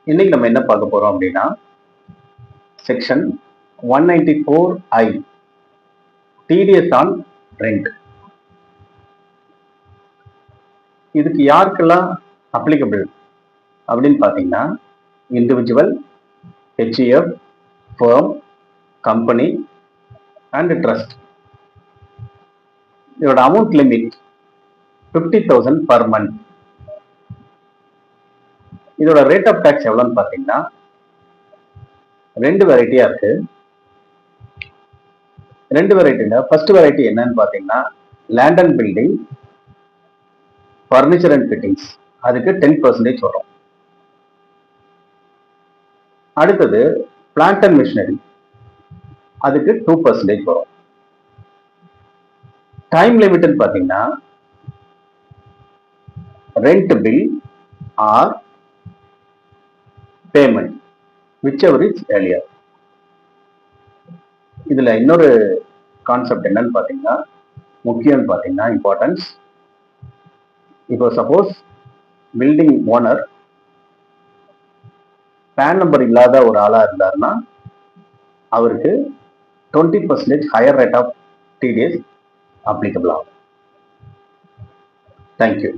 இன்னைக்கு நம்ம என்ன பார்க்க போறோம் அப்படின்னா section 194I TDS on rent. இதுக்கு யாருக்கெல்லாம் அப்ளிகபிள் அப்படின்னு பார்த்தீங்கன்னா individual, HUF, firm, company and trust. இதோட அமௌண்ட் லிமிட் 50,000 பர் மந்த். இதோட ரேட் ஆஃப் டாக்ஸ் எவ்வளோன்னு பார்த்தீங்கன்னா ரெண்டு வெரைட்டியா இருக்கு. ரெண்டு வெரைட்டில ஃபர்ஸ்ட் வெரைட்டி என்னன்னு பார்த்தீங்கன்னா land and building, furniture and fittings, அதுக்கு 10% வரும். அடுத்தது பிளான்ட் அண்ட் மிஷினரி, அதுக்கு 2% வரும். டைம் லிமிட்னு பார்த்தீங்கன்னா rent bill or payment whichever is earlier. இதுல இன்னொரு கான்செப்ட் என்னன்னு பார்த்தீங்கன்னா முக்கியம்னு பார்த்தீங்கன்னா இம்பார்ட்டன்ஸ். இப்போ suppose building owner PAN number இல்லாத ஒரு ஆளா இருந்தாருன்னா அவருக்கு 20% higher rate of TDS applicable ஆகும். தேங்க்யூ.